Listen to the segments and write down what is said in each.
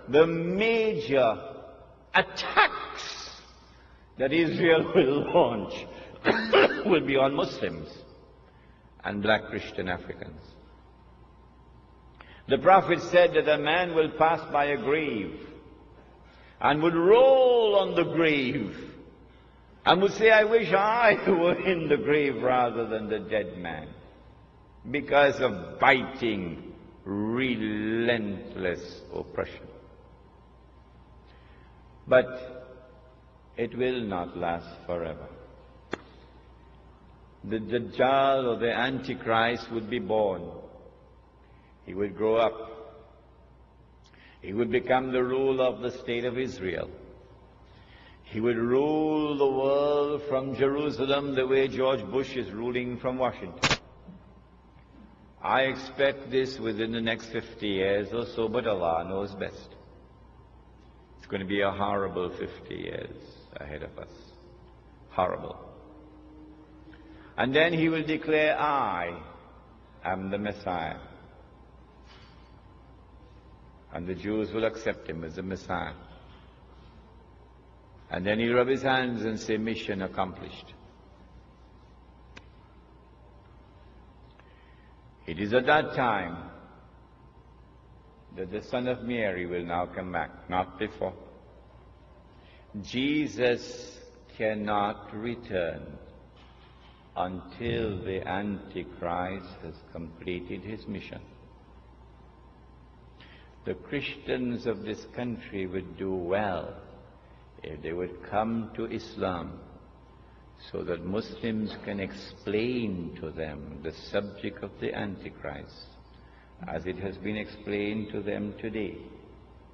the major attacks that Israel will launch will be on Muslims and black Christian Africans. The Prophet said that a man will pass by a grave and would roll on the grave and would say, I wish I were in the grave rather than the dead man, because of biting, relentless oppression. But it will not last forever. The Dajjal, or the Antichrist, would be born. He would grow up. He would become the ruler of the state of Israel. He would rule the world from Jerusalem the way George Bush is ruling from Washington. I expect this within the next 50 years or so, but Allah knows best. It's going to be a horrible 50 years ahead of us. Horrible. And then he will declare, I am the Messiah. And the Jews will accept him as the Messiah. And then he'll rub his hands and say, mission accomplished. It is at that time that the Son of Mary will now come back, not before. Jesus cannot return until the Antichrist has completed his mission. The Christians of this country would do well if they would come to Islam, so that Muslims can explain to them the subject of the Antichrist as it has been explained to them today,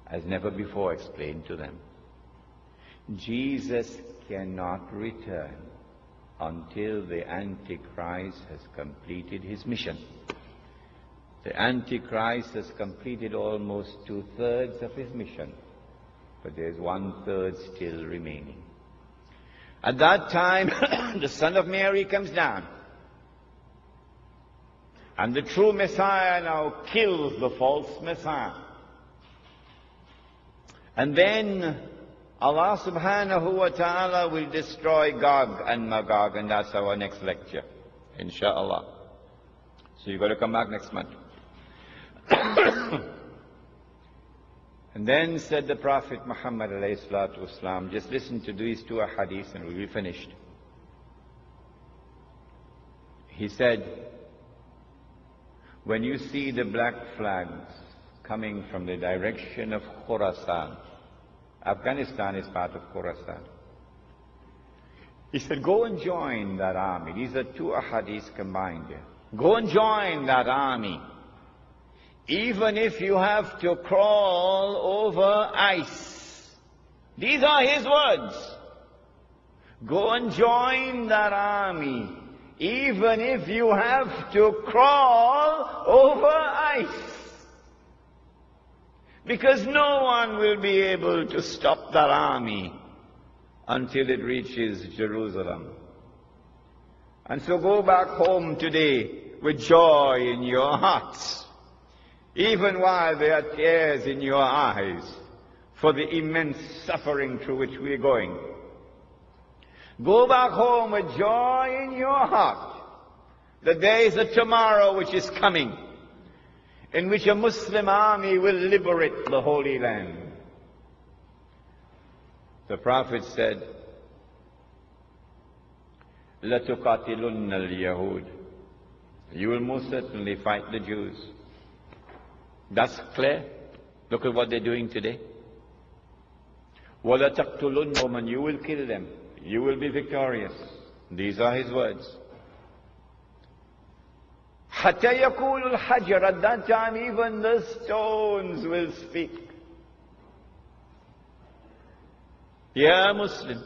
as never before explained to them. Jesus cannot return until the Antichrist has completed his mission. The Antichrist has completed almost 2/3 of his mission, but there's 1/3 still remaining. At that time, the Son of Mary comes down, and the true Messiah now kills the false Messiah. And then Allah subhanahu wa ta'ala will destroy Gog and Magog, and that's our next lecture, inshallah. So you've got to come back next month. And then said the Prophet Muhammad alayhi salatu wasalam, just listen to these two ahadith and we'll be finished. He said, when you see the black flags coming from the direction of Khurasan, Afghanistan is part of Khurasan. He said, go and join that army. These are two ahadith combined here. Go and join that army, even if you have to crawl over ice. These are his words. Go and join that army, even if you have to crawl over ice. Because no one will be able to stop that army until it reaches Jerusalem. And so go back home today with joy in your hearts, even while there are tears in your eyes for the immense suffering through which we are going. Go back home with joy in your heart that there is a tomorrow which is coming, in which a Muslim army will liberate the Holy Land. The Prophet said, لَتُقَاتِلُنَّ الْيَهُودِ, you will most certainly fight the Jews. That's clear. Look at what they're doing today. وَلَتَقْتُلُنَّهُمْ, you will kill them. You will be victorious. These are his words. حَتَّى يَقُولُ الْحَجَرُ, at that time even the stones will speak. Ya Muslim,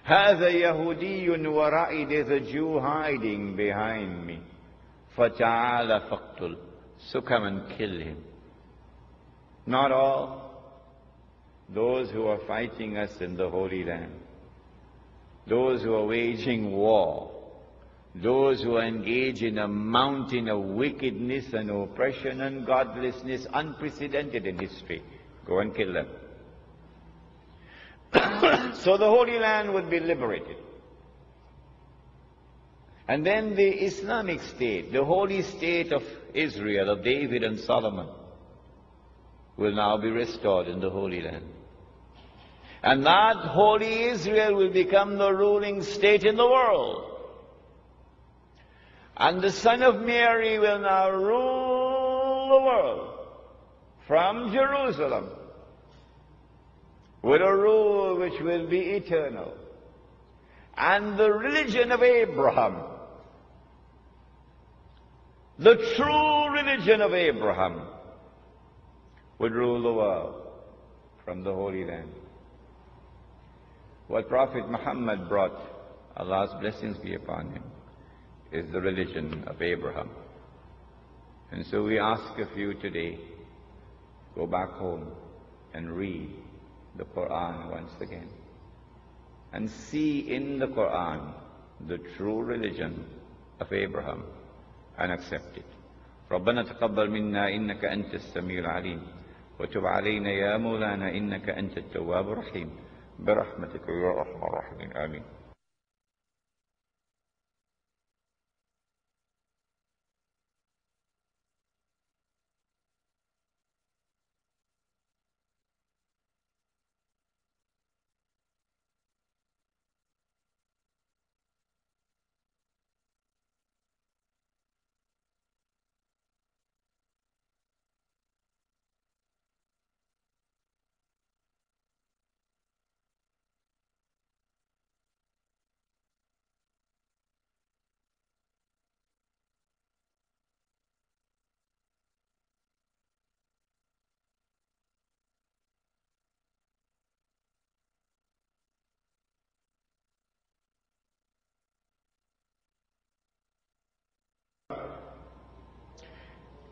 هَذَا يَهُودِيٌّ وَرَائِي, there's a Jew hiding behind me. فَتَعَالَ فَاقْتُلْ, so come and kill him. Not all. Those who are fighting us in the Holy Land, those who are waging war, those who engage in a mountain of wickedness and oppression and godlessness unprecedented in history. Go and kill them. So the Holy Land would be liberated. And then the Islamic State, the holy state of Israel, of David and Solomon, will now be restored in the Holy Land. And that holy Israel will become the ruling state in the world. And the Son of Mary will now rule the world from Jerusalem with a rule which will be eternal. And the religion of Abraham, the true religion of Abraham, would rule the world from the Holy Land. What Prophet Muhammad brought, Allah's blessings be upon him, is the religion of Abraham. And so we ask of you today, go back home and read the Qur'an once again. And see in the Qur'an the true religion of Abraham and accept it. ربنا تقبل منا إنك أنت السميع العليم وتب علينا يا مولانا إنك أنت التواب الرحيم برحمتك يا أرحم الراحمين آمين.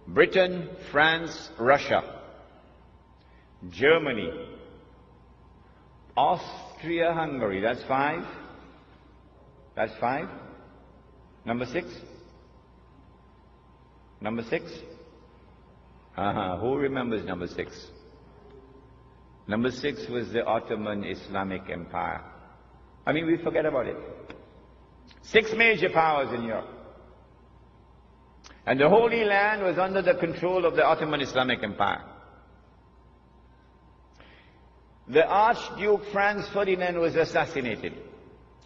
Britain, France, Russia, Germany, Austria, Hungary. That's five. That's five. Number six. Number six. Who remembers number six? Number six was the Ottoman Islamic Empire. I mean, we forget about it. 6 major powers in Europe. And the Holy Land was under the control of the Ottoman Islamic Empire. The Archduke Franz Ferdinand was assassinated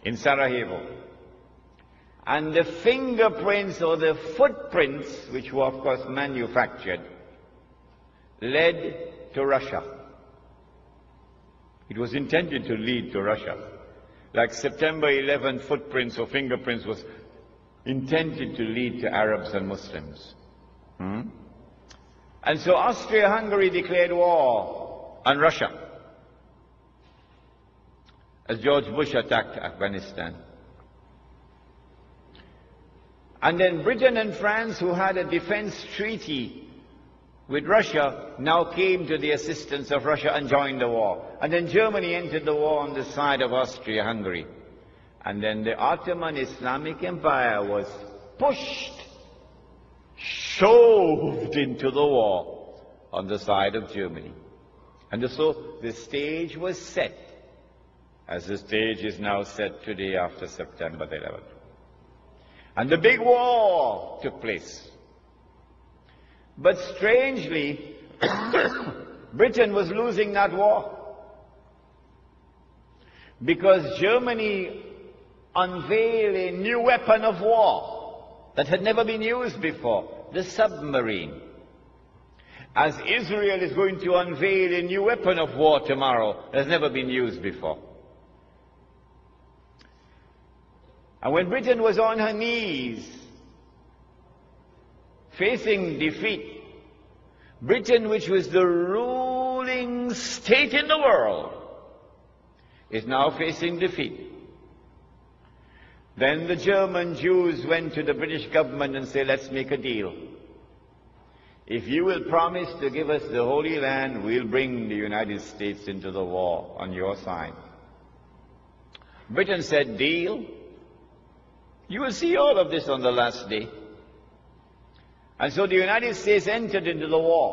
in Sarajevo. And the fingerprints or the footprints, which were of course manufactured, led to Russia. It was intended to lead to Russia. Like September 11 footprints or fingerprints was intended to lead to Arabs and Muslims. And so Austria-Hungary declared war on Russia as George Bush attacked Afghanistan. And then Britain and France, who had a defense treaty with Russia, now came to the assistance of Russia and joined the war. And then Germany entered the war on the side of Austria-Hungary. And then the Ottoman Islamic Empire was pushed, shoved into the war on the side of Germany. And so the stage was set, as the stage is now set today after September the 11th. And the big war took place. But strangely, Britain was losing that war, because Germany unveiled a new weapon of war that had never been used before, the submarine. As Israel is going to unveil a new weapon of war tomorrow that has never been used before. And when Britain was on her knees, facing defeat, Britain, which was the ruling state in the world, is now facing defeat. Then the German Jews went to the British government and said, let's make a deal. If you will promise to give us the Holy Land, we'll bring the United States into the war on your side. Britain said, deal. You will see all of this on the last day. And so the United States entered into the war.